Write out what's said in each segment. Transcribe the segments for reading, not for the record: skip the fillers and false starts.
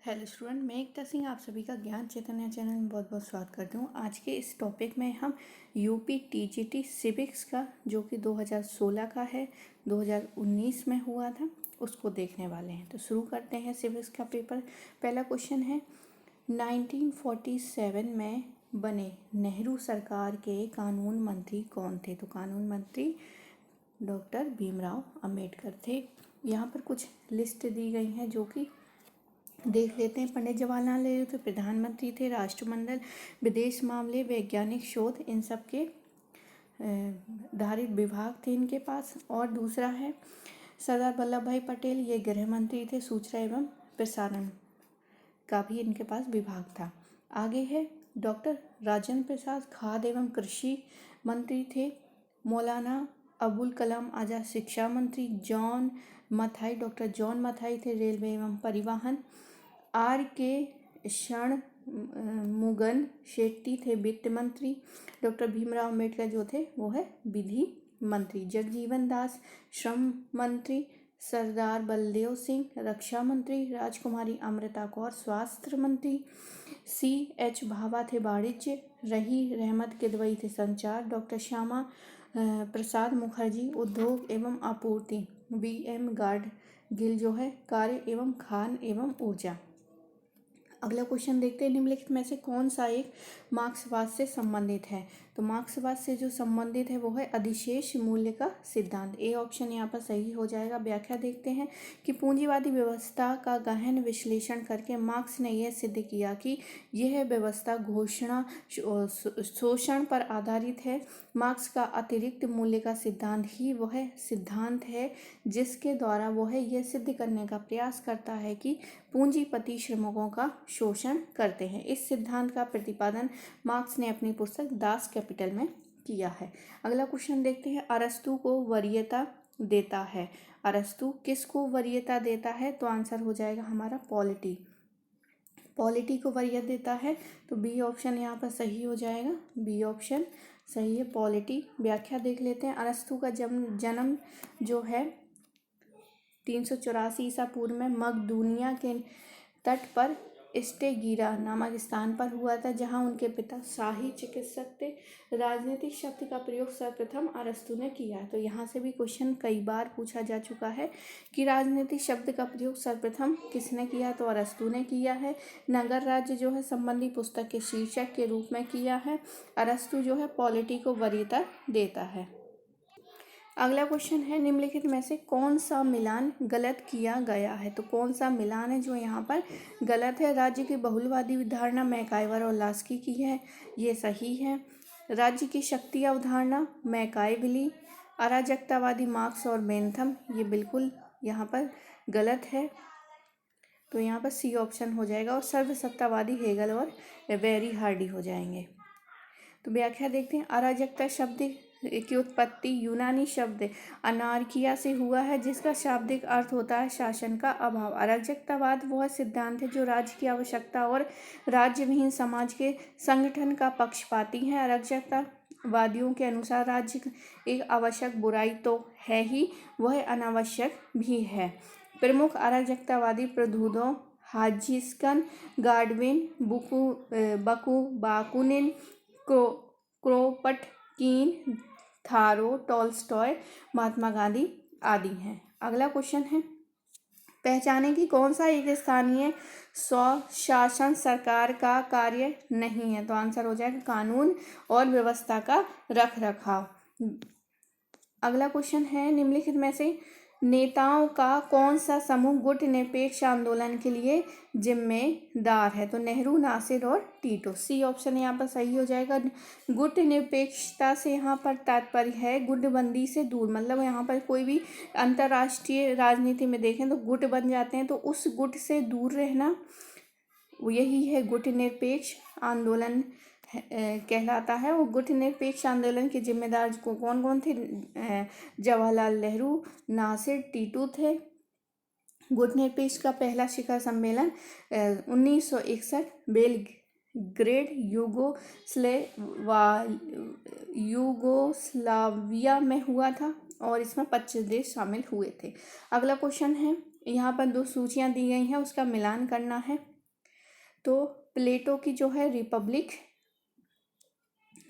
Hello student, मैं एकता सिंह आप सभी का ज्ञान चैतन्य चैनल में बहुत बहुत स्वागत करती हूँ। आज के इस टॉपिक में हम यूपी टीजीटी सिविक्स का, जो कि 2016 का है, 2019 में हुआ था, उसको देखने वाले हैं। तो शुरू करते हैं सिविक्स का पेपर। पहला क्वेश्चन है, 1947 में बने नेहरू सरकार के कानून मंत्री कौन थे? तो कानून मंत्री डॉक्टर भीमराव अंबेडकर थे। यहाँ पर कुछ लिस्ट दी गई हैं जो कि देख लेते हैं। पंडित जवाहरलाल नेहरू थे, प्रधानमंत्री थे, राष्ट्रमंडल, विदेश मामले, वैज्ञानिक शोध, इन सब के धारित विभाग थे इनके पास। और दूसरा है सरदार वल्लभ भाई पटेल, ये गृह मंत्री थे, सूचना एवं प्रसारण का भी इनके पास विभाग था। आगे है डॉक्टर राजेंद्र प्रसाद, खाद्य एवं कृषि मंत्री थे। मौलाना अबुल कलाम आज़ाद, शिक्षा मंत्री। John Mathai, doctor John Mathai थे, रेलवे एवं परिवहन। आर के शरणमुगम शेट्टी थे, वित्त मंत्री। डॉक्टर भीमराव अम्बेडकर जो थे वो है विधि मंत्री। जगजीवन दास, श्रम मंत्री। सरदार बलदेव सिंह, रक्षा मंत्री। राजकुमारी अमृता कौर, स्वास्थ्य मंत्री। C.H. भाभा थे, वाणिज्य। रही रहमत किदवई थे, संचार। डॉक्टर श्यामा प्रसाद मुखर्जी, उद्योग एवं आपूर्ति। B.M. गाडगिल जो है कार्य एवं खान एवं ऊर्जा। अगला क्वेश्चन देखते हैं, निम्नलिखित में से कौन सा एक मार्क्सवाद से संबंधित है? तो मार्क्सवाद से जो संबंधित है वो है अधिशेष मूल्य का सिद्धांत। ए ऑप्शन यहाँ पर सही हो जाएगा। व्याख्या देखते हैं कि पूंजीवादी व्यवस्था का गहन विश्लेषण करके मार्क्स ने यह सिद्ध किया कि यह व्यवस्था घोषणा शोषण पर आधारित है। मार्क्स का अतिरिक्त मूल्य का सिद्धांत ही वह सिद्धांत है जिसके द्वारा वह यह सिद्ध करने का प्रयास करता है कि पूंजीपति श्रमिकों का शोषण करते हैं। इस सिद्धांत का प्रतिपादन मार्क्स ने अपनी पुस्तक दास कैपिटल में किया है। अगला क्वेश्चन देखते हैं, अरस्तु को वरीयता देता है। अरस्तु किसको वरीयता देता है? तो आंसर हो जाएगा हमारा पॉलिटी। पॉलिटी को वरीयता देता है, तो बी ऑप्शन यहाँ पर सही हो जाएगा। बी ऑप्शन सही है, पॉलिटी। व्याख्या देख लेते हैं। अरस्तु का जन्म जो है 384 ईसा पूर्व में मकदूनिया के तट पर स्टेगिरा नामक स्थान पर हुआ था, जहां उनके पिता शाही चिकित्सक थे। राजनीतिक शब्द का प्रयोग सर्वप्रथम अरस्तु ने किया। तो यहाँ से भी क्वेश्चन कई बार पूछा जा चुका है कि राजनीतिक शब्द का प्रयोग सर्वप्रथम किसने किया? तो अरस्तु ने किया है। नगर राज्य जो है संबंधी पुस्तक के शीर्षक के रूप में किया है। अरस्तु जो है पॉलिटी को वरीयता देता है। अगला क्वेश्चन है, निम्नलिखित में से कौन सा मिलान गलत किया गया है? तो कौन सा मिलान है जो यहाँ पर गलत है? राज्य की बहुलवादी धारणा मैकाइवर और लास्की की है, ये सही है। राज्य की शक्ति अवधारणा मैकाइवली। अराजकतावादी मार्क्स और बेंथम, ये बिल्कुल यहाँ पर गलत है, तो यहाँ पर सी ऑप्शन हो जाएगा। और सर्वसत्तावादी हेगल और वेरी हार्डी हो जाएंगे। तो व्याख्या देखते हैं। अराजकता शब्द की उत्पत्ति यूनानी शब्द अनार्किया से हुआ है, जिसका शाब्दिक अर्थ होता है शासन का अभाव। अराजकतावाद वह सिद्धांत है जो राज्य की आवश्यकता और राज्यविहीन समाज के संगठन का पक्षपाती है। अराजकतावादियों के अनुसार राज्य एक आवश्यक बुराई तो है ही, वह अनावश्यक भी है। प्रमुख अराजकतावादी प्रबुद्धों हाजिस्कन, गाडविन, बाकुनिन, क्रोपटकीन, थारो, टॉल्स्टॉय, महात्मा गांधी आदि हैं। अगला क्वेश्चन है, पहचाने कि कौन सा एक स्थानीय स्वशासन सरकार का कार्य नहीं है? तो आंसर हो जाएगा कानून और व्यवस्था का रखरखाव। अगला क्वेश्चन है, निम्नलिखित में से नेताओं का कौन सा समूह गुट निरपेक्ष आंदोलन के लिए जिम्मेदार है? तो नेहरू, नासिर और टीटो। सी ऑप्शन यहाँ पर सही हो जाएगा। गुट निरपेक्षता से यहाँ पर तात्पर्य है गुटबंदी से दूर, मतलब यहाँ पर कोई भी अंतर्राष्ट्रीय राजनीति में देखें तो गुट बन जाते हैं, तो उस गुट से दूर रहना, यही है गुट निरपेक्ष आंदोलन कहलाता है। और गुट निरपेक्ष आंदोलन के जिम्मेदार कौन कौन थे? जवाहरलाल नेहरू, नासिर, टीटू थे। गुट निरपेक्ष का पहला शिखर सम्मेलन 1961 बेलग्रेड यूगोस्लाविया में हुआ था, और इसमें 25 देश शामिल हुए थे। अगला क्वेश्चन है, यहाँ पर दो सूचियाँ दी गई हैं, उसका मिलान करना है। तो प्लेटो की जो है रिपब्लिक,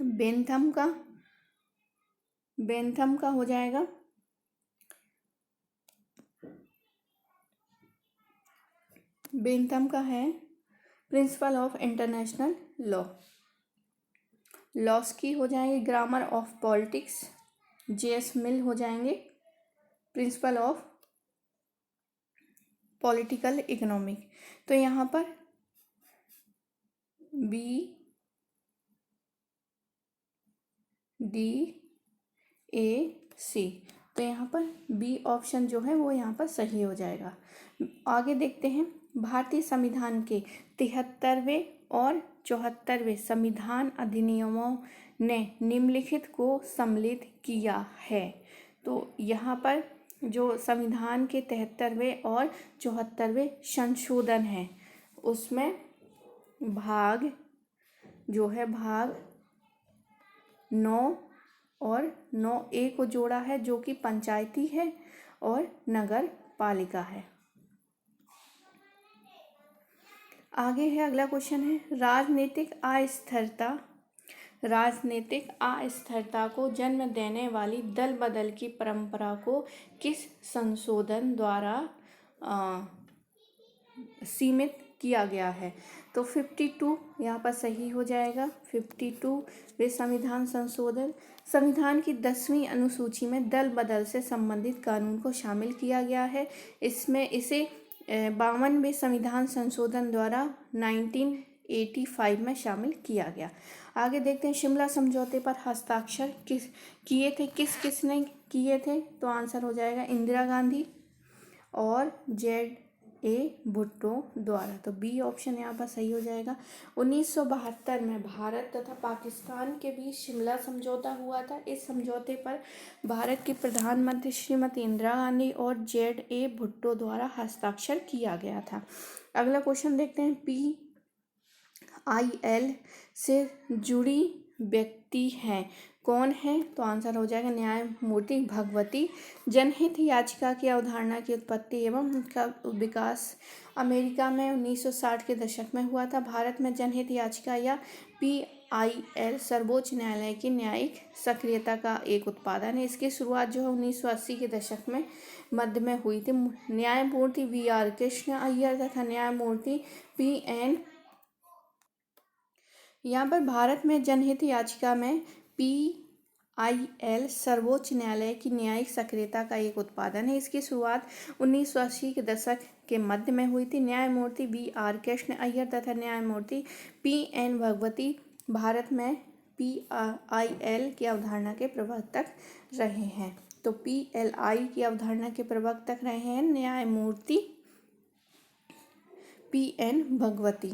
बेंथम का हो जाएगा बेंथम का है principle of international law. Laski हो जाएंगे ग्रामर ऑफ पॉलिटिक्स। जेएस मिल हो जाएंगे प्रिंसिपल ऑफ पॉलिटिकल इकोनॉमिक। तो यहाँ पर BDA C, तो यहाँ पर बी ऑप्शन जो है वो यहाँ पर सही हो जाएगा। आगे देखते हैं, भारतीय संविधान के 73वें और 74वें संविधान अधिनियमों ने निम्नलिखित को सम्मिलित किया है। तो यहाँ पर जो संविधान के 73वें और 74वें संशोधन हैं उसमें भाग 9 और 9A को जोड़ा है जो कि पंचायती है और नगर पालिका है। आगे है, अगला क्वेश्चन है, राजनीतिक अस्थिरता को जन्म देने वाली दल बदल की परंपरा को किस संशोधन द्वारा सीमित किया गया है? तो 52 यहाँ पर सही हो जाएगा। 52 वे संविधान संशोधन, संविधान की 10वीं अनुसूची में दल बदल से संबंधित कानून को शामिल किया गया है। इसमें इसे 52वें संविधान संशोधन द्वारा 1985 में शामिल किया गया। आगे देखते हैं, शिमला समझौते पर हस्ताक्षर किसने किए थे? तो आंसर हो जाएगा इंदिरा गांधी और ZA भुट्टो द्वारा। तो बी ऑप्शन यहाँ पर सही हो जाएगा। 1972 में भारत तथा पाकिस्तान के बीच शिमला समझौता हुआ था। इस समझौते पर भारत की प्रधानमंत्री श्रीमती इंदिरा गांधी और ZA भुट्टो द्वारा हस्ताक्षर किया गया था। अगला क्वेश्चन देखते हैं, PIL से जुड़ी व्यक्ति हैं, कौन है? तो आंसर हो जाएगा न्यायमूर्ति भगवती। जनहित याचिका की अवधारणा की उत्पत्ति एवं उसका विकास अमेरिका में 1960 के दशक में हुआ था। भारत में जनहित याचिका या PIL सर्वोच्च न्यायालय की न्यायिक सक्रियता का एक उत्पादन है। इसकी शुरुआत जो है 1980 के दशक में मध्य में हुई थी। न्यायमूर्ति VR कृष्ण अय्यर तथा न्यायमूर्ति PN, यहाँ पर भारत में जनहित याचिका में PIL सर्वोच्च न्यायालय की न्यायिक सक्रियता का एक उत्पादन है। इसकी शुरुआत 1980 के दशक के मध्य में हुई थी। न्यायमूर्ति VR कृष्ण अय्यर तथा न्यायमूर्ति PN भगवती भारत में PIL की अवधारणा के प्रवर्तक रहे हैं। तो PLI की अवधारणा के प्रवर्तक रहे हैं न्यायमूर्ति PN भगवती।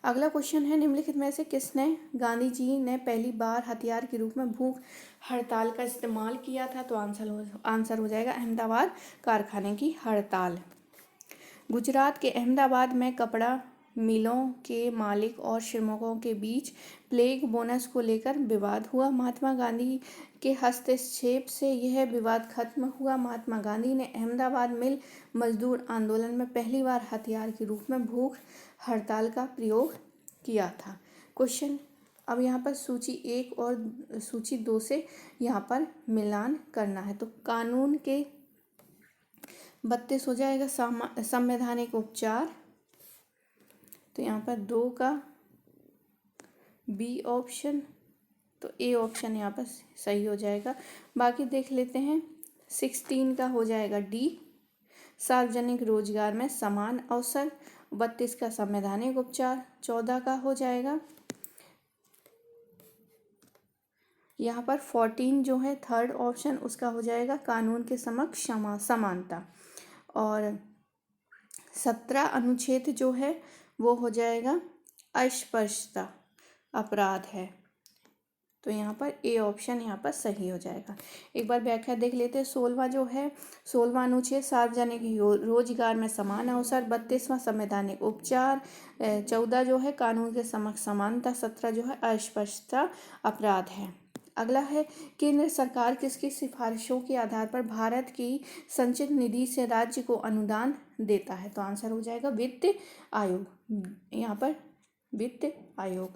अगला क्वेश्चन है, निम्नलिखित में से किसने गांधी जी ने पहली बार हथियार के रूप में भूख हड़ताल का इस्तेमाल किया था? तो आंसर हो जाएगा अहमदाबाद कारखाने की हड़ताल। गुजरात के अहमदाबाद में कपड़ा मिलों के मालिक और श्रमिकों के बीच प्लेग बोनस को लेकर विवाद हुआ। महात्मा गांधी के हस्तक्षेप से यह विवाद खत्म हुआ। महात्मा गांधी ने अहमदाबाद मिल मजदूर आंदोलन में पहली बार हथियार के रूप में भूख हड़ताल का प्रयोग किया था। क्वेश्चन, अब यहाँ पर सूची 1 और सूची 2 से यहाँ पर मिलान करना है। तो कानून के 32 हो जाएगा संवैधानिक उपचार, तो यहाँ पर 2 का बी ऑप्शन, तो ए ऑप्शन यहाँ पर सही हो जाएगा। बाकी देख लेते हैं, 16 का हो जाएगा डी, सार्वजनिक रोजगार में समान अवसर। 32 का संवैधानिक उपचार। 14 का हो जाएगा यहाँ पर 14 जो है थर्ड ऑप्शन, उसका हो जाएगा कानून के समक्ष समानता। और 17 अनुच्छेद जो है वो हो जाएगा अस्पृश्यता अपराध है। तो यहाँ पर ए ऑप्शन यहाँ पर सही हो जाएगा। एक बार व्याख्या देख लेते हैं। 16वां जो है 16वां अनुच्छेद सार्वजनिक रोजगार में समान अवसर। 32वां संवैधानिक उपचार। 14 जो है कानून के समक्ष समानता। 17 जो है अस्पृश्यता अपराध है। अगला है केंद्र सरकार किसकी सिफारिशों के आधार पर भारत की संचित निधि से राज्य को अनुदान देता है? तो आंसर हो जाएगा वित्त आयोग। यहाँ पर वित्त आयोग।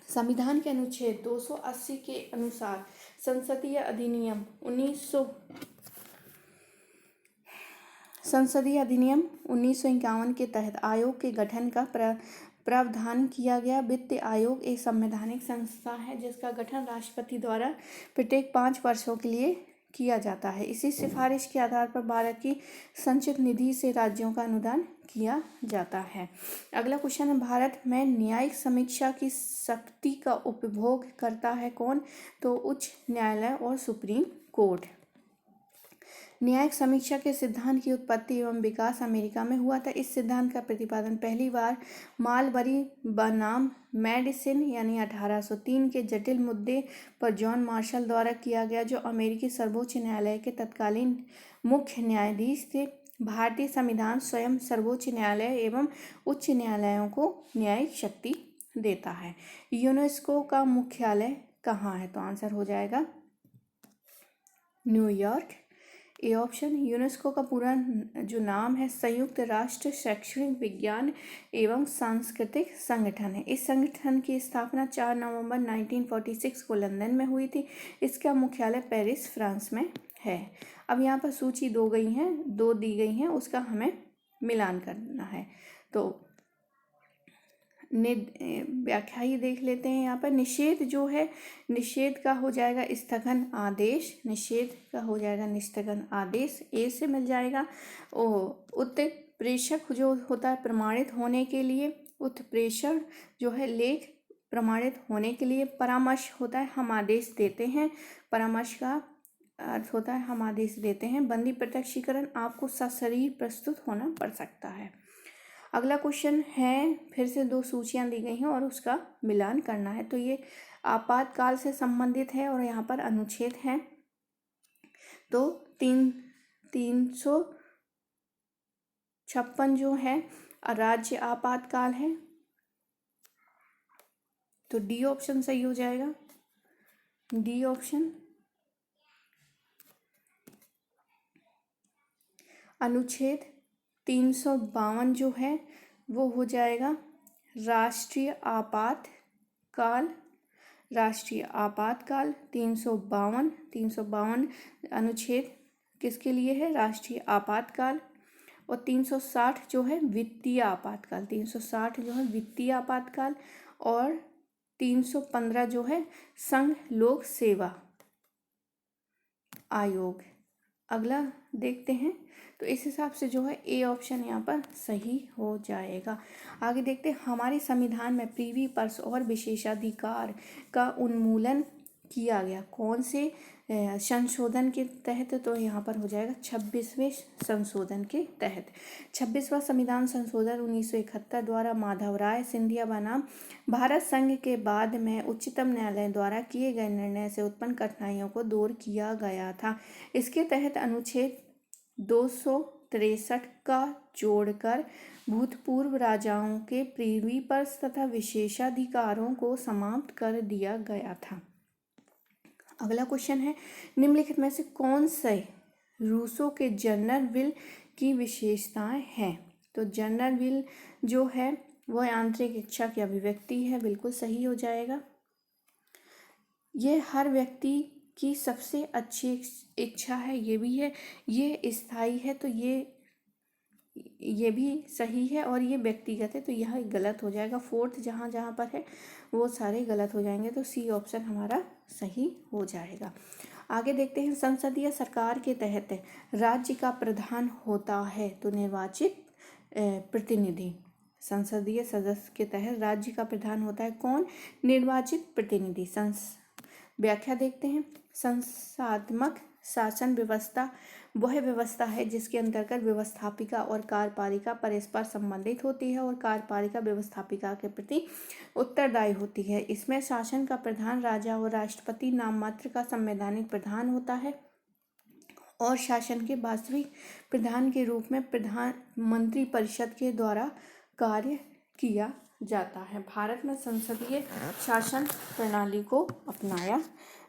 संविधान के अनुच्छेद 280 के अनुसार संसदीय अधिनियम 1951 के तहत आयोग के गठन का प्रावधान किया गया। वित्त आयोग एक संवैधानिक संस्था है जिसका गठन राष्ट्रपति द्वारा प्रत्येक 5 वर्षों के लिए किया जाता है। इसी सिफारिश के आधार पर भारत की संचित निधि से राज्यों का अनुदान किया जाता है। अगला क्वेश्चन है भारत में न्यायिक समीक्षा की शक्ति का उपभोग करता है कौन? तो उच्च न्यायालय और सुप्रीम कोर्ट। न्यायिक समीक्षा के सिद्धांत की उत्पत्ति एवं विकास अमेरिका में हुआ था। इस सिद्धांत का प्रतिपादन पहली बार मालबरी बनाम मेडिसिन यानी 1803 के जटिल मुद्दे पर जॉन मार्शल द्वारा किया गया, जो अमेरिकी सर्वोच्च न्यायालय के तत्कालीन मुख्य न्यायाधीश थे। भारतीय संविधान स्वयं सर्वोच्च न्यायालय एवं उच्च न्यायालयों को न्यायिक शक्ति देता है। यूनेस्को का मुख्यालय कहाँ है? तो आंसर हो जाएगा न्यूयॉर्क। A option. यूनेस्को का पूरा जो नाम है संयुक्त राष्ट्र शैक्षणिक विज्ञान एवं सांस्कृतिक संगठन है। इस संगठन की स्थापना 4 नवंबर 1946 को लंदन में हुई थी। इसका मुख्यालय पेरिस, फ्रांस में है। अब यहाँ पर सूची दो दी गई हैं, उसका हमें मिलान करना है। तो व्याख्या ही देख लेते हैं। यहाँ पर निषेध जो है, निषेध का हो जाएगा स्थगन आदेश। निषेध का हो जाएगा निस्थगन आदेश, ए से मिल जाएगा। उत्प्रेषक जो होता है प्रमाणित होने के लिए, उत्प्रेषण जो है लेख प्रमाणित होने के लिए। परामर्श होता है हम आदेश देते हैं, परामर्श का अर्थ होता है हम आदेश देते हैं। बंदी प्रत्यक्षीकरण, आपको सशरीर प्रस्तुत होना पड़ सकता है। अगला क्वेश्चन है, फिर से 2 सूचियां दी गई हैं और उसका मिलान करना है। तो ये आपातकाल से संबंधित है और यहाँ पर अनुच्छेद है। तो 356 जो है राज्य आपातकाल है, तो डी ऑप्शन सही हो जाएगा, डी ऑप्शन। अनुच्छेद 352 जो है वो हो जाएगा राष्ट्रीय आपातकाल। राष्ट्रीय आपातकाल 352 अनुच्छेद किसके लिए है? राष्ट्रीय आपातकाल। और 360 जो है वित्तीय आपातकाल, 360 जो है वित्तीय आपातकाल। और 315 जो है संघ लोक सेवा आयोग। अगला देखते हैं, तो इस हिसाब से जो है ए ऑप्शन यहाँ पर सही हो जाएगा। आगे देखते हैं, हमारे संविधान में प्रीवी पर्स और विशेषाधिकार का उन्मूलन किया गया कौन से संशोधन के तहत? तो यहाँ पर हो जाएगा 26वें संशोधन के तहत। 26वां संविधान संशोधन 1971 द्वारा माधवराय सिंधिया बनाम भारत संघ के बाद में उच्चतम न्यायालय द्वारा किए गए निर्णय से उत्पन्न कठिनाइयों को दूर किया गया था। इसके तहत अनुच्छेद 263 का जोड़कर भूतपूर्व राजाओं के प्रीवी पर्स तथा विशेषाधिकारों को समाप्त कर दिया गया था। अगला क्वेश्चन है, निम्नलिखित में से कौन से रूसो के जनरल विल की विशेषताएं हैं? तो जनरल विल जो है वह आंतरिक इच्छा की अभिव्यक्ति है, बिल्कुल सही हो जाएगा। यह हर व्यक्ति की सबसे अच्छी इच्छा है, ये भी है। ये स्थायी है, तो ये भी सही है। और ये व्यक्तिगत है, तो यह गलत हो जाएगा। फोर्थ जहाँ जहाँ पर है वो सारे गलत हो जाएंगे, तो सी ऑप्शन हमारा सही हो जाएगा। आगे देखते हैं, संसदीय सरकार के तहत राज्य का प्रधान होता है, तो निर्वाचित प्रतिनिधि। संसदीय सदस्य के तहत राज्य का प्रधान होता है कौन? निर्वाचित प्रतिनिधि। व्याख्या देखते हैं, संस्थात्मक शासन व्यवस्था वह व्यवस्था है जिसके अंतर्गत व्यवस्थापिका और कार्यपालिका परस्पर संबंधित होती है और कार्यपालिका व्यवस्थापिका के प्रति उत्तरदायी होती है। इसमें शासन का प्रधान राजा और राष्ट्रपति नाममात्र का संवैधानिक प्रधान होता है और शासन के वास्तविक प्रधान के रूप में प्रधान मंत्री परिषद के द्वारा कार्य किया जाता है। भारत में संसदीय शासन प्रणाली को अपनाया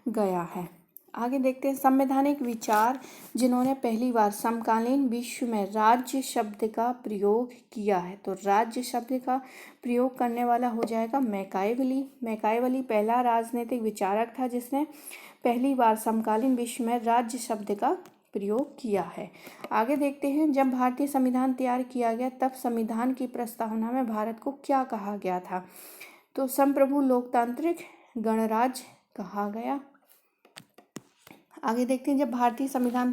गया है। आगे देखते हैं संवैधानिक विचार जिन्होंने पहली बार समकालीन विश्व में राज्य शब्द का प्रयोग किया है। तो राज्य शब्द का प्रयोग करने वाला हो जाएगा मैकाइवली। मैकाइवली पहला राजनीतिक विचारक था जिसने पहली बार समकालीन विश्व में राज्य शब्द का प्रयोग किया है। आगे देखते हैं जब भारतीय संविधान तैयार किया गया तब संविधान की प्रस्तावना में भारत को क्या कहा गया था। तो संप्रभु लोकतांत्रिक गणराज्य कहा गया। आगे देखते हैं जब भारतीय संविधान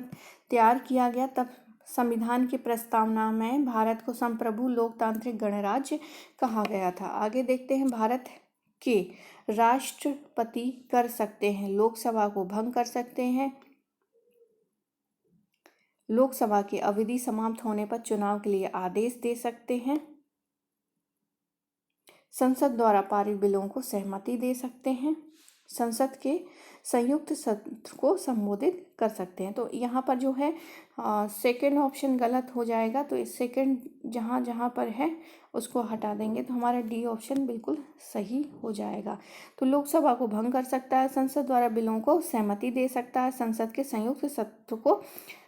तैयार किया गया तब संविधान की प्रस्तावना में भारत को संप्रभु लोकतांत्रिक गणराज्य कहा गया था। आगे देखते हैं भारत के राष्ट्रपति कर सकते हैं लोकसभा को भंग कर सकते हैं, लोकसभा की अवधि समाप्त होने पर चुनाव के लिए आदेश दे सकते हैं, संसद द्वारा पारित बिलों को सहमति दे सकते हैं, संसद के संयुक्त सत्र को संबोधित कर सकते हैं। तो यहाँ पर जो है सेकंड ऑप्शन गलत हो जाएगा, तो इस सेकंड जहाँ जहाँ पर है उसको हटा देंगे तो हमारा डी ऑप्शन बिल्कुल सही हो जाएगा। तो लोकसभा को भंग कर सकता है, संसद द्वारा बिलों को सहमति दे सकता है, संसद के संयुक्त सत्र को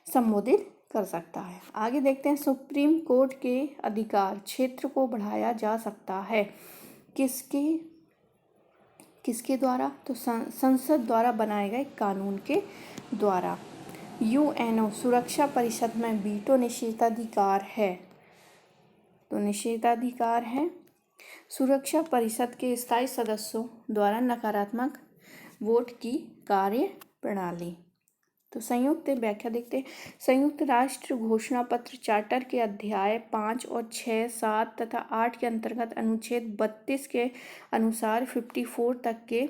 संबोधित कर सकता है। आगे देखते हैं सुप्रीम कोर्ट के अधिकार क्षेत्र को बढ़ाया जा सकता है किसके द्वारा। तो संसद द्वारा बनाए गए कानून के द्वारा। यूएनओ सुरक्षा परिषद में वीटो निषेधाधिकार है। तो निषेधाधिकार है सुरक्षा परिषद के स्थायी सदस्यों द्वारा नकारात्मक वोट की कार्य प्रणाली। तो संयुक्त व्याख्या देखते हैं संयुक्त राष्ट्र घोषणा पत्र चार्टर के अध्याय 5 और 6, 7 तथा 8 के अंतर्गत अनुच्छेद 32 के अनुसार 54 तक के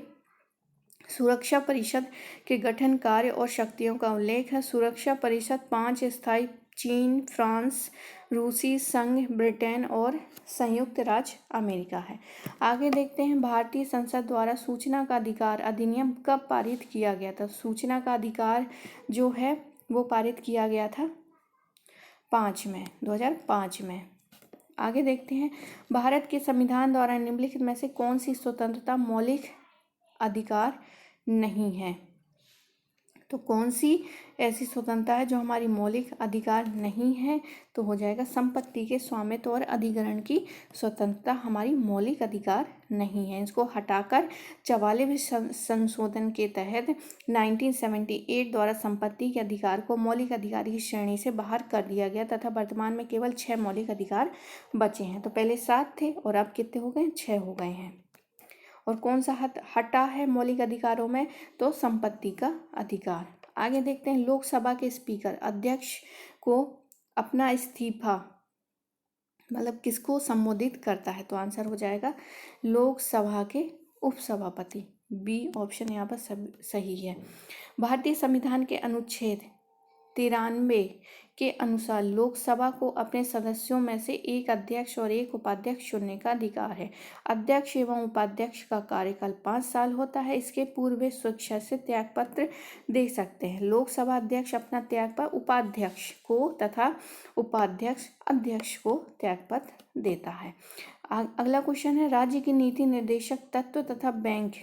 सुरक्षा परिषद के गठन कार्य और शक्तियों का उल्लेख है। सुरक्षा परिषद 5 स्थायी चीन, फ्रांस, रूसी संघ, ब्रिटेन और संयुक्त राज्य अमेरिका है। आगे देखते हैं भारतीय संसद द्वारा सूचना का अधिकार अधिनियम कब पारित किया गया था। सूचना का अधिकार जो है वो पारित किया गया था 2005 में। आगे देखते हैं भारत के संविधान द्वारा निम्नलिखित में से कौन सी स्वतंत्रता मौलिक अधिकार नहीं है। तो कौन सी ऐसी स्वतंत्रता है जो हमारी मौलिक अधिकार नहीं है। तो हो जाएगा संपत्ति के स्वामित्व और अधिग्रहण की स्वतंत्रता हमारी मौलिक अधिकार नहीं है। इसको हटाकर 44वें संशोधन के तहत 1978 द्वारा संपत्ति के अधिकार को मौलिक अधिकार की श्रेणी से बाहर कर दिया गया तथा वर्तमान में केवल 6 मौलिक अधिकार बचे हैं। तो पहले 7 थे और अब कितने हो गए, 6 हो गए हैं। और कौन सा हटा है मौलिक अधिकारों में, तो संपत्ति का अधिकार। आगे देखते हैं लोकसभा के स्पीकर अध्यक्ष को अपना इस्तीफा मतलब किसको संबोधित करता है। तो आंसर हो जाएगा लोकसभा के उपसभापति। बी ऑप्शन यहाँ पर सही है। भारतीय संविधान के अनुच्छेद 93 के अनुसार लोकसभा को अपने सदस्यों में से एक अध्यक्ष और एक उपाध्यक्ष चुनने का अधिकार है। अध्यक्ष एवं उपाध्यक्ष का कार्यकाल 5 साल होता है। इसके पूर्व वे स्वेच्छा से त्यागपत्र दे सकते हैं। लोकसभा अध्यक्ष अपना त्यागपत्र उपाध्यक्ष को तथा उपाध्यक्ष अध्यक्ष को त्यागपत्र देता है। अगला क्वेश्चन है राज्य की नीति निर्देशक तत्व तथा बैंक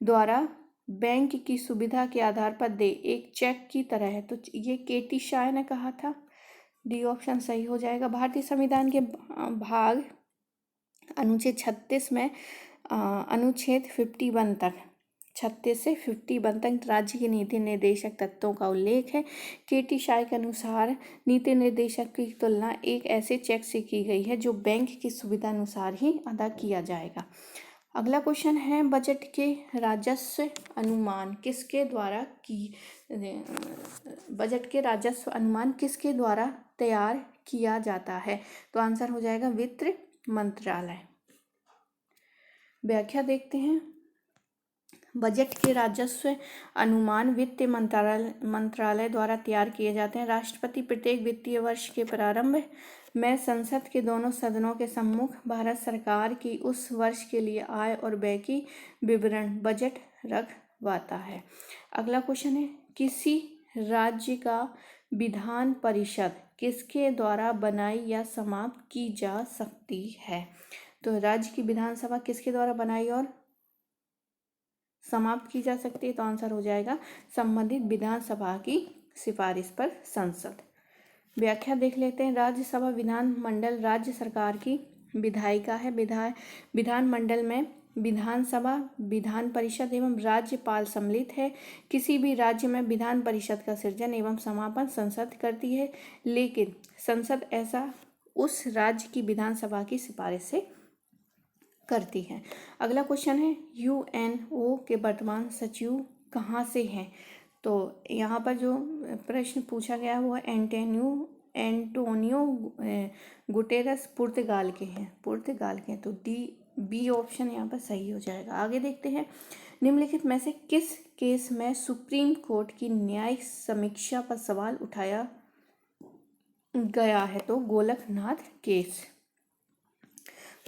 द्वारा बैंक की सुविधा के आधार पर दे एक चेक की तरह है। तो ये केटी शाह ने कहा था। डी ऑप्शन सही हो जाएगा। भारतीय संविधान के भाग अनुच्छेद 36 में अनुच्छेद 51 तक 36 से 51 तक राज्य के नीति निर्देशक तत्वों का उल्लेख है। केटी शाह के अनुसार नीति निर्देशक की तुलना एक ऐसे चेक से की गई है जो बैंक की सुविधा अनुसार ही अदा किया जाएगा। अगला क्वेश्चन है बजट के राजस्व अनुमान किसके द्वारा बजट के राजस्व अनुमान किसके द्वारा तैयार किया जाता है। तो आंसर हो जाएगा वित्त मंत्रालय। व्याख्या देखते हैं बजट के राजस्व अनुमान वित्त मंत्रालय द्वारा तैयार किए जाते हैं। राष्ट्रपति प्रत्येक वित्तीय वर्ष के प्रारंभ में संसद के दोनों सदनों के सम्मुख भारत सरकार की उस वर्ष के लिए आय और व्यय की विवरण बजट रखवाता है। अगला क्वेश्चन है किसी राज्य का विधान परिषद किसके द्वारा बनाई या समाप्त की जा सकती है? तो राज्य की विधानसभा किसके द्वारा बनाई और समाप्त की जा सकती है? तो आंसर हो जाएगा संबंधित विधानसभा की सिफारिश पर संसद। व्याख्या देख लेते हैं। राज्यसभा विधानमंडल राज्य सरकार की विधायिका है। विधानमंडल में विधानसभा, विधान परिषद एवं राज्यपाल सम्मिलित है। किसी भी राज्य में विधान परिषद का सृजन एवं समापन संसद करती है, लेकिन संसद ऐसा उस राज्य की विधानसभा की सिफारिश से करती है। अगला क्वेश्चन है, यूएनओ के वर्तमान सचिव कहाँ से हैं? तो यहाँ पर जो प्रश्न पूछा गया है वो एंटोनियो गुटेरस पुर्तगाल के हैं। तो बी ऑप्शन यहाँ पर सही हो जाएगा। आगे देखते हैं, निम्नलिखित में से किस केस में सुप्रीम कोर्ट की न्यायिक समीक्षा पर सवाल उठाया गया है? तो गोलकनाथ केस।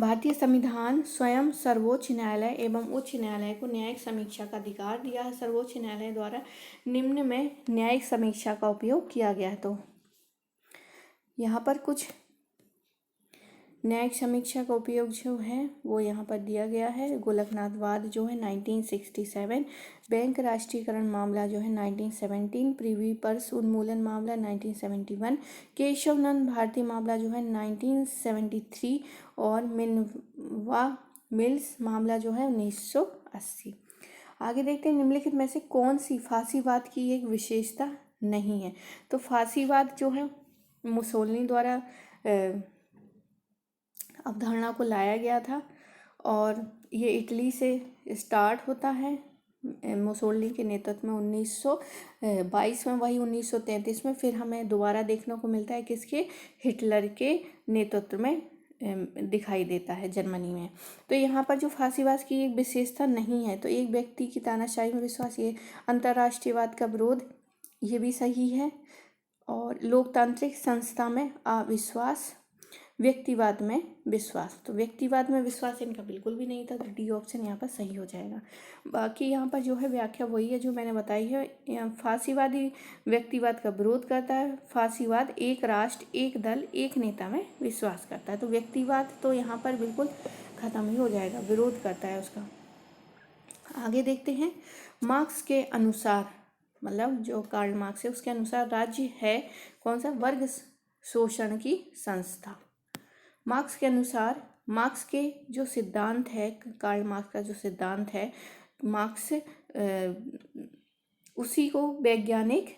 भारतीय संविधान स्वयं सर्वोच्च न्यायालय एवं उच्च न्यायालय को न्यायिक समीक्षा का अधिकार दिया है। सर्वोच्च न्यायालय द्वारा निम्न में न्यायिक समीक्षा का उपयोग किया गया है। तो यहाँ पर कुछ न्यायिक समीक्षा का उपयोग जो है वो यहाँ पर दिया गया है। गोलकनाथ वाद जो है 1967, बैंक राष्ट्रीयकरण मामला जो है 1917, प्रिवी पर्स उन्मूलन मामला 1971, केशवनंद भारती मामला जो है 1973 और मिनवा मिल्स मामला जो है 1980। आगे देखते हैं, निम्नलिखित में से कौन सी फांसीवाद की एक विशेषता नहीं है? तो फांसीवाद जो है मुसोलिनी द्वारा अवधारणा को लाया गया था और ये इटली से स्टार्ट होता है मुसोलिनी के नेतृत्व में 1922 में, वही 1933 में फिर हमें दोबारा देखने को मिलता है किसके, हिटलर के नेतृत्व में दिखाई देता है जर्मनी में। तो यहाँ पर जो फांसीवाद की एक विशेषता नहीं है, तो एक व्यक्ति की तानाशाही में विश्वास, ये अंतर्राष्ट्रीयवाद का विरोध, ये भी सही है। और लोकतांत्रिक संस्था में अविश्वास, व्यक्तिवाद में विश्वास, तो व्यक्तिवाद में विश्वास इनका बिल्कुल भी नहीं था, तो डी ऑप्शन यहाँ पर सही हो जाएगा। बाकी यहाँ पर जो है व्याख्या वही है जो मैंने बताई है। फांसीवादी व्यक्तिवाद का विरोध करता है, फांसीवाद एक राष्ट्र एक दल एक नेता में विश्वास करता है। तो व्यक्तिवाद तो यहाँ पर बिल्कुल खत्म ही हो जाएगा, विरोध करता है उसका। आगे देखते हैं, मार्क्स के अनुसार, मतलब जो कार्ल मार्क्स है उसके अनुसार राज्य है कौन सा, वर्ग शोषण की संस्था। मार्क्स के अनुसार, मार्क्स के जो सिद्धांत है, कार्ल मार्क्स का जो सिद्धांत है, मार्क्स उसी को वैज्ञानिक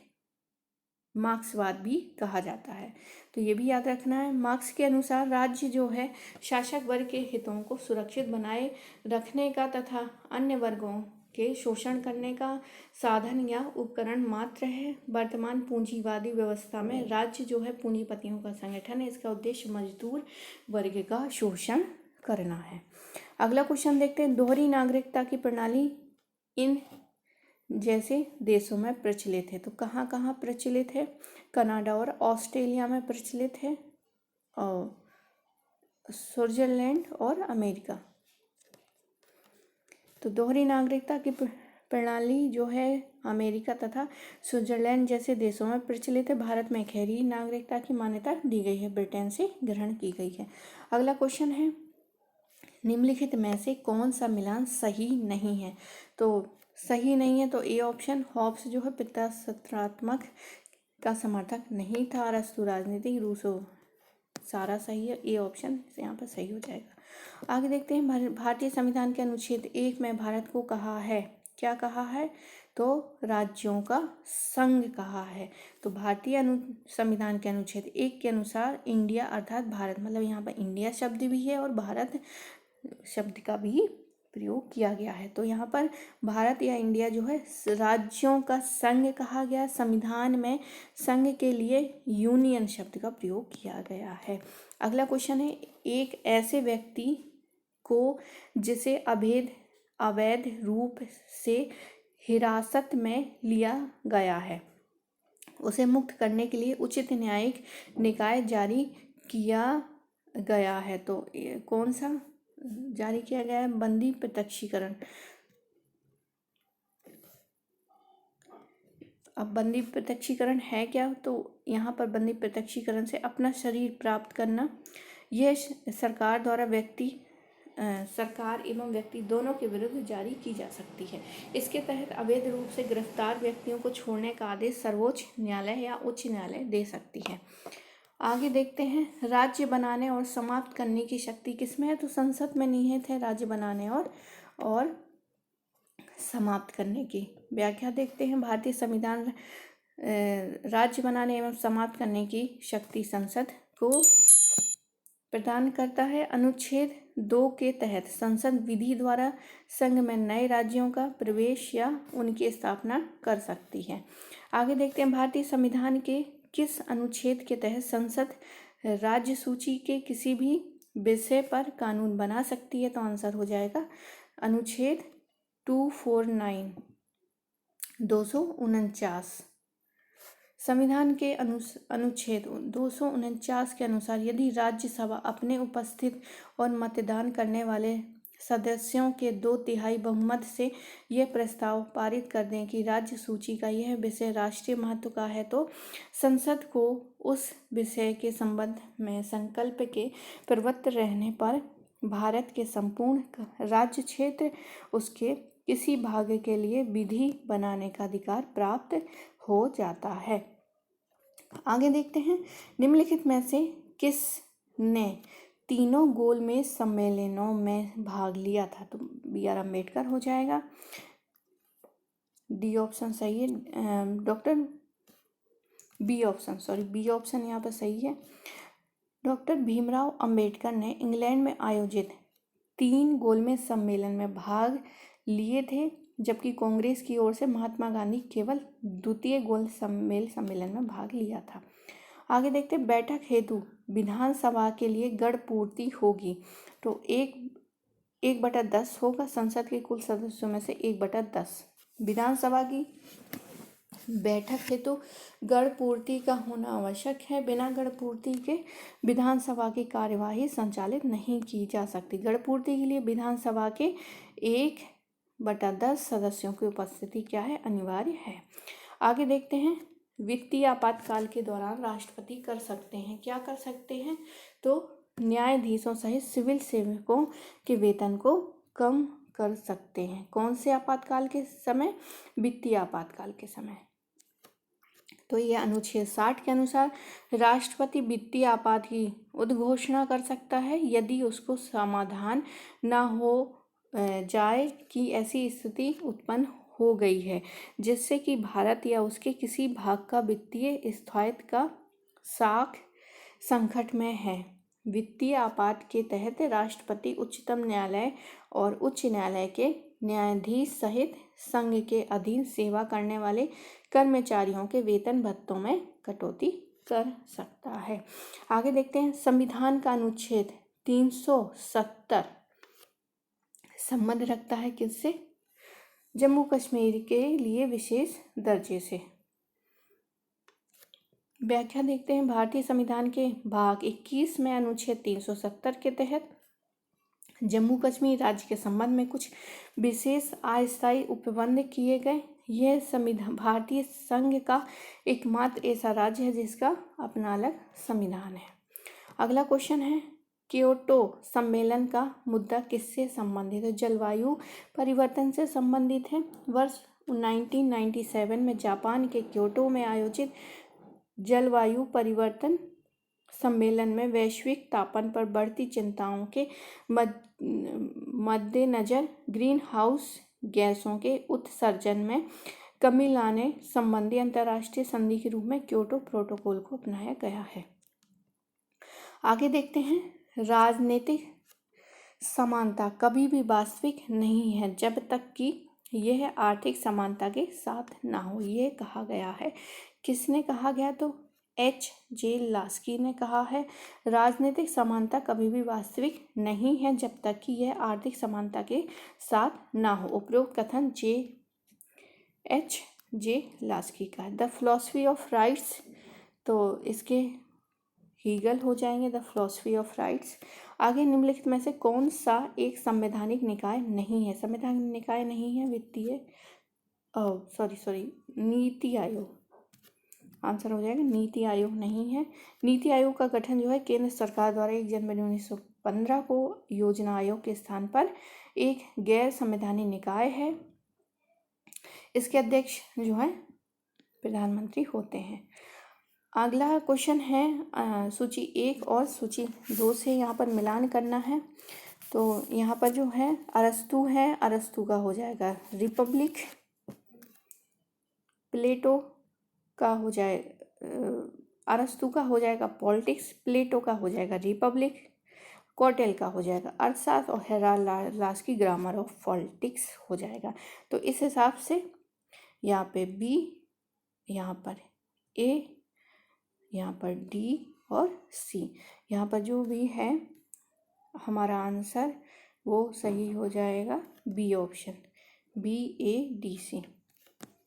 मार्क्सवाद भी कहा जाता है। तो ये भी याद रखना है। मार्क्स के अनुसार राज्य जो है शासक वर्ग के हितों को सुरक्षित बनाए रखने का तथा अन्य वर्गों के शोषण करने का साधन या उपकरण मात्र है। वर्तमान पूंजीवादी व्यवस्था में राज्य जो है पूंजीपतियों का संगठन है, इसका उद्देश्य मजदूर वर्ग का शोषण करना है। अगला क्वेश्चन देखते हैं, दोहरी नागरिकता की प्रणाली इन जैसे देशों में प्रचलित है। तो कहाँ कहाँ प्रचलित है? कनाडा और ऑस्ट्रेलिया में प्रचलित है, और स्विट्जरलैंड और अमेरिका। तो दोहरी नागरिकता की प्रणाली जो है अमेरिका तथा स्विट्जरलैंड जैसे देशों में प्रचलित है। भारत में खैरी नागरिकता की मान्यता दी गई है, ब्रिटेन से ग्रहण की गई है। अगला क्वेश्चन है, निम्नलिखित में से कौन सा मिलान सही नहीं है? तो सही नहीं है तो ए ऑप्शन, हॉब्स जो है पितृसत्तात्मक का समर्थक नहीं था, अरस्तु राजनीतिक, रूसो, सारा सही है, ए ऑप्शन यहाँ पर सही हो जाएगा। आगे देखते हैं, भारतीय संविधान के अनुच्छेद 1 में भारत को कहा है, क्या कहा है? तो राज्यों का संघ कहा है। तो भारतीय संविधान के अनुच्छेद 1 के अनुसार इंडिया अर्थात भारत, मतलब यहाँ पर इंडिया शब्द भी है और भारत शब्द का भी प्रयोग किया गया है। तो यहाँ पर भारत या इंडिया जो है राज्यों का संघ कहा गया। संविधान में संघ के लिए यूनियन शब्द का प्रयोग किया गया है। अगला क्वेश्चन है, एक ऐसे व्यक्ति को जिसे अवैध रूप से हिरासत में लिया गया है, उसे मुक्त करने के लिए उचित न्यायिक निकाय जारी किया गया है। तो कौन सा जारी किया गया है? बंदी प्रत्यक्षीकरण। अब बंदी प्रत्यक्षीकरण है क्या? तो यहाँ पर बंदी प्रत्यक्षीकरण से अपना शरीर प्राप्त करना, यह सरकार द्वारा सरकार एवं व्यक्ति दोनों के विरुद्ध जारी की जा सकती है। इसके तहत अवैध रूप से गिरफ्तार व्यक्तियों को छोड़ने का आदेश सर्वोच्च न्यायालय या उच्च न्यायालय दे सकती है। आगे देखते हैं, राज्य बनाने और समाप्त करने की शक्ति किसमें है? तो संसद में निहित है राज्य बनाने और समाप्त करने की। व्याख्या देखते हैं, भारतीय संविधान राज्य बनाने एवं समाप्त करने की शक्ति संसद को प्रदान करता है। अनुच्छेद 2 के तहत संसद विधि द्वारा संघ में नए राज्यों का प्रवेश या उनकी स्थापना कर सकती है। आगे देखते हैं, भारतीय संविधान के किस अनुच्छेद के तहत संसद राज्य सूची के किसी भी विषय पर कानून बना सकती है? तो आंसर हो जाएगा अनुच्छेद 249 249। संविधान के अनुच्छेद 249 के अनुसार यदि राज्यसभा अपने उपस्थित और मतदान करने वाले सदस्यों के 2/3 बहुमत से यह प्रस्ताव पारित कर दें कि राज्य सूची का यह विषय राष्ट्रीय महत्व का है, तो संसद को उस विषय के संबंध में संकल्प के प्रवृत्त रहने पर भारत के संपूर्ण राज्य क्षेत्र उसके किसी भाग के लिए विधि बनाने का अधिकार प्राप्त हो जाता है। आगे देखते हैं, निम्नलिखित में से किसने तीनों गोलमेज सम्मेलनों में भाग लिया था? तो B.R. अम्बेडकर हो जाएगा। डी ऑप्शन सही है। डॉक्टर बी ऑप्शन यहाँ पर सही है। डॉक्टर भीमराव अंबेडकर ने इंग्लैंड में आयोजित 3 गोलमेज सम्मेलन में भाग लिए थे, जबकि कांग्रेस की ओर से महात्मा गांधी केवल द्वितीय गोलमेज सम्मेलन में भाग लिया था। आगे देखते हैं, बैठक हेतु विधानसभा के लिए गण पूर्ति होगी तो 1/10 होगा। संसद के कुल सदस्यों में से 1/10 विधानसभा की बैठक हेतु गण पूर्ति का होना आवश्यक है। बिना गण पूर्ति के विधानसभा की कार्यवाही संचालित नहीं की जा सकती। गण पूर्ति के लिए विधानसभा के 1/10 सदस्यों की उपस्थिति क्या है? अनिवार्य है। आगे देखते हैं, वित्तीय आपातकाल के दौरान राष्ट्रपति कर सकते हैं, क्या कर सकते हैं? तो न्यायाधीशों सहित सिविल सेवकों के वेतन को कम कर सकते हैं। कौन से आपातकाल के समय? वित्तीय आपातकाल के समय। तो यह अनुच्छेद 60 के अनुसार राष्ट्रपति वित्तीय आपात की उद्घोषणा कर सकता है यदि उसको समाधान न हो जाए कि ऐसी स्थिति उत्पन्न हो गई है जिससे कि भारत या उसके किसी भाग का वित्तीय स्थायित्व का साख संकट में है। वित्तीय आपात के तहत राष्ट्रपति उच्चतम न्यायालय और उच्च न्यायालय के न्यायाधीश सहित संघ के अधीन सेवा करने वाले कर्मचारियों के वेतन भत्तों में कटौती कर सकता है। आगे देखते हैं, संविधान का अनुच्छेद 370 संबंध रखता है किससे? जम्मू कश्मीर के लिए विशेष दर्जे से। व्याख्या देखते हैं, भारतीय संविधान के भाग 21 में अनुच्छेद 370 के तहत जम्मू कश्मीर राज्य के संबंध में कुछ विशेष अस्थायी उपबंध किए गए। यह संविधान भारतीय संघ का एकमात्र ऐसा राज्य है जिसका अपना अलग संविधान है। अगला क्वेश्चन है, क्योटो सम्मेलन का मुद्दा किससे संबंधित है? जलवायु परिवर्तन से संबंधित है। वर्ष 1997 में जापान के क्योटो में आयोजित जलवायु परिवर्तन सम्मेलन में वैश्विक तापमान पर बढ़ती चिंताओं के मद्देनजर ग्रीन हाउस गैसों के उत्सर्जन में कमी लाने संबंधी अंतर्राष्ट्रीय संधि के रूप में क्योटो प्रोटोकॉल को अपनाया गया है। आगे देखते हैं, राजनीतिक समानता कभी भी वास्तविक नहीं है जब तक कि यह आर्थिक समानता के साथ ना हो, यह कहा गया है। किसने कहा गया? तो H.J. लास्की ने कहा है। राजनीतिक समानता कभी भी वास्तविक नहीं है जब तक कि यह आर्थिक समानता के साथ ना हो। उपरोक्त कथन H.J. लास्की का है। द फिलॉसफी ऑफ राइट्स, तो इसके हीगल हो जाएंगे द फिलॉसफी ऑफ राइट्स। आगे निम्नलिखित में से कौन सा एक संवैधानिक निकाय नहीं है? संवैधानिक निकाय नहीं है नीति आयोग। आंसर हो जाएगा नीति आयोग नहीं है। नीति आयोग का गठन जो है केंद्र सरकार द्वारा 1 जनवरी 1915 को योजना आयोग के स्थान पर एक गैर संवैधानिक निकाय है। इसके अध्यक्ष जो है प्रधानमंत्री होते हैं। अगला क्वेश्चन है सूची 1 और सूची 2 से यहाँ पर मिलान करना है। तो यहाँ पर जो है अरस्तु है, अरस्तु का हो जाएगा रिपब्लिक, प्लेटो का हो जाए अरस्तु का हो जाएगा पॉलिटिक्स, प्लेटो का हो जाएगा रिपब्लिक, कॉटेल का हो जाएगा अर्थशास्त्र और हेराल्ड की ग्रामर ऑफ पॉलिटिक्स हो जाएगा। तो इस हिसाब से यहाँ पे बी, यहाँ पर ए, यहाँ पर डी और सी, यहाँ पर जो भी है हमारा आंसर वो सही हो जाएगा B option, B A D C.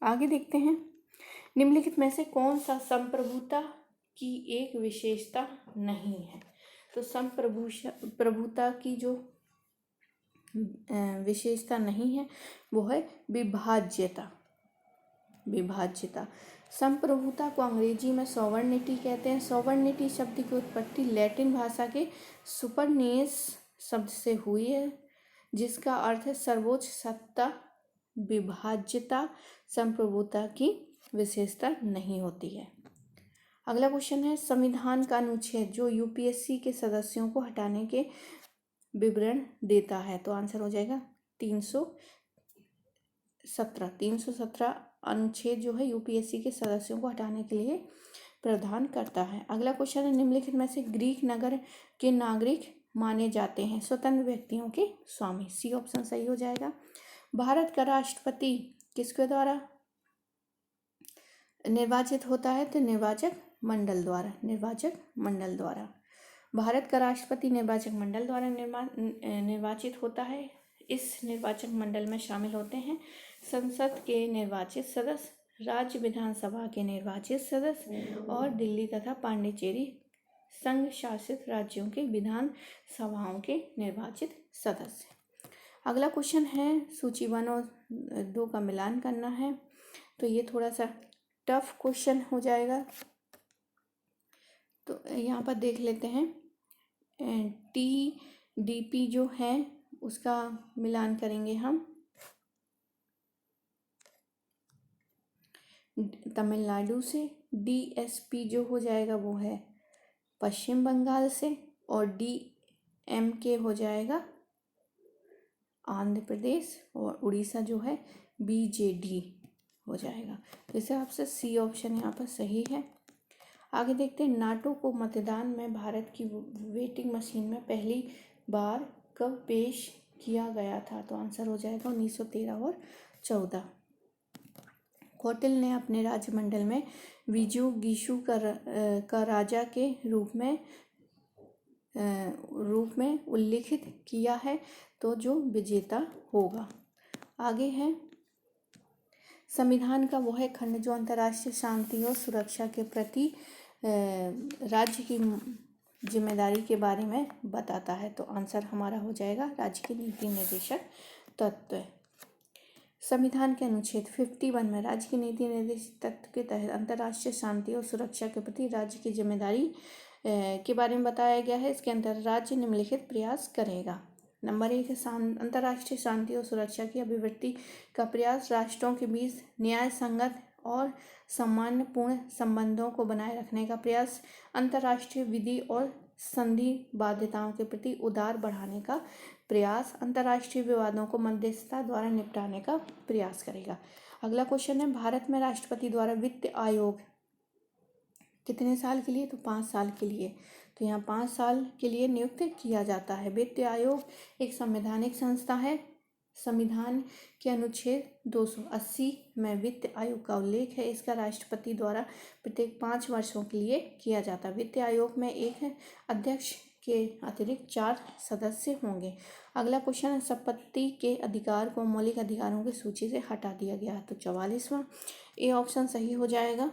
आगे देखते हैं निम्नलिखित में से कौन सा संप्रभुता की एक विशेषता नहीं है। तो संप्रभुता की जो विशेषता नहीं है वो है विभाज्यता। विभाज्यता। संप्रभुता को अंग्रेजी में सॉवर्निटी कहते हैं। सॉवर्निटी शब्द की उत्पत्ति लैटिन भाषा के सुपरनियस शब्द से हुई है जिसका अर्थ है सर्वोच्च सत्ता। विभाज्यता संप्रभुता की विशेषता नहीं होती है। अगला क्वेश्चन है संविधान का अनुच्छेद जो यूपीएससी के सदस्यों को हटाने के विवरण देता है। तो आंसर हो जाएगा 317 अनुच्छेद जो है यूपीएससी के सदस्यों को हटाने के लिए प्रावधान करता है। अगला क्वेश्चन है निम्नलिखित में से ग्रीक नगर के नागरिक माने जाते हैं स्वतंत्र व्यक्तियों के स्वामी। सी ऑप्शन सही हो जाएगा। भारत का राष्ट्रपति किसके द्वारा निर्वाचित होता है? तो निर्वाचक मंडल द्वारा। निर्वाचक मंडल द्वारा भारत का राष्ट्रपति निर्वाचक मंडल द्वारा निर्वाचित होता है। इस निर्वाचक मंडल में शामिल होते हैं संसद के निर्वाचित सदस्य, राज्य विधानसभा के निर्वाचित सदस्य और दिल्ली तथा पांडिचेरी संघ शासित राज्यों के विधान सभाओं के निर्वाचित सदस्य। अगला क्वेश्चन है सूची 1 और 2 का मिलान करना है। तो ये थोड़ा सा टफ क्वेश्चन हो जाएगा। तो यहाँ पर देख लेते हैं TDP जो है उसका मिलान करेंगे हम। तमिलनाडु से। DSP जो हो जाएगा वो है पश्चिम बंगाल से और DMK हो जाएगा आंध्र प्रदेश और उड़ीसा जो है BJD हो जाएगा। तो इस हिसाब से सी ऑप्शन यहाँ पर सही है। आगे देखते हैं नाटो को मतदान में भारत की वोटिंग मशीन में पहली बार कब पेश किया गया था? तो आंसर हो जाएगा 1913 और 14। कौटिल ने अपने राज्यमंडल में विजू गिशु का राजा के रूप में उल्लिखित किया है तो जो विजेता होगा। आगे है संविधान का वह खंड जो अंतर्राष्ट्रीय शांति और सुरक्षा के प्रति राज्य की जिम्मेदारी के बारे में बताता है। तो आंसर हमारा हो जाएगा राज्य के नीति निर्देशक तत्व। संविधान के अनुच्छेद 51 में राज्य की नीति निर्देशक तत्व के तहत अंतर्राष्ट्रीय शांति और सुरक्षा के प्रति राज्य की जिम्मेदारी के बारे में बताया गया है। इसके अंतर्गत राज्य निम्नलिखित प्रयास करेगा। नंबर 1 है अंतर्राष्ट्रीय शांति और सुरक्षा की अभिवृद्धि का प्रयास, राष्ट्रों के बीच न्याय संगत और सम्मानपूर्ण संबंधों को बनाए रखने का प्रयास, अंतर्राष्ट्रीय विधि और संधि बाध्यताओं के प्रति उदार बढ़ाने का प्रयास, अंतर्राष्ट्रीय विवादों को मध्यस्थता द्वारा निपटाने का प्रयास करेगा। अगला क्वेश्चन है भारत में राष्ट्रपति द्वारा वित्त आयोग कितने साल के लिए? तो 5 साल के लिए। तो यहाँ 5 साल के लिए नियुक्त किया जाता है। वित्त आयोग एक संवैधानिक संस्था है। संविधान के अनुच्छेद 280 में वित्त आयोग का उल्लेख है। इसका राष्ट्रपति द्वारा प्रत्येक 5 वर्षों के लिए किया जाता है। वित्त आयोग में एक अध्यक्ष के अतिरिक्त 4 सदस्य होंगे। अगला क्वेश्चन है संपत्ति के अधिकार को मौलिक अधिकारों की सूची से हटा दिया गया। तो 44वां ए ऑप्शन सही हो जाएगा।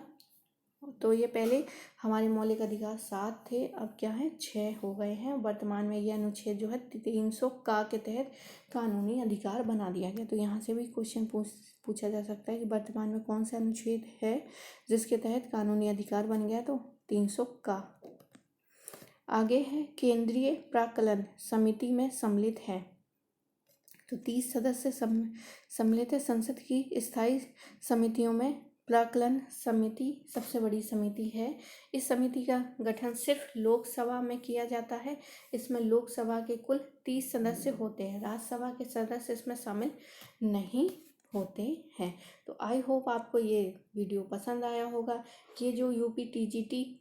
तो ये पहले हमारे मौलिक अधिकार 7 थे, अब क्या है 6 हो गए हैं। वर्तमान में ये अनुच्छेद जो है 300 का के तहत कानूनी अधिकार बना दिया गया। तो यहाँ से भी क्वेश्चन पूछा जा सकता है कि वर्तमान में कौन सा अनुच्छेद है जिसके तहत कानूनी अधिकार बन गया, तो 300 का। आगे है केंद्रीय प्राक्कलन समिति में सम्मिलित है, तो 30 सदस्य सम्मिलित है। संसद की स्थायी समितियों में प्राक्कलन समिति सबसे बड़ी समिति है। इस समिति का गठन सिर्फ लोकसभा में किया जाता है। इसमें लोकसभा के कुल 30 सदस्य होते हैं, राज्यसभा के सदस्य इसमें शामिल नहीं होते हैं। तो आई होप आपको ये वीडियो पसंद आया होगा। ये जो यूपी टीजीटी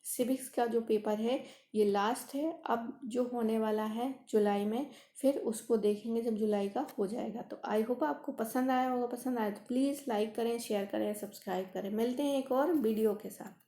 सिविक्स का जो पेपर है ये लास्ट है, अब जो होने वाला है जुलाई में, फिर उसको देखेंगे जब जुलाई का हो जाएगा। तो आई होप आपको पसंद आया होगा। पसंद आया तो प्लीज़ लाइक करें, शेयर करें, सब्सक्राइब करें। मिलते हैं एक और वीडियो के साथ।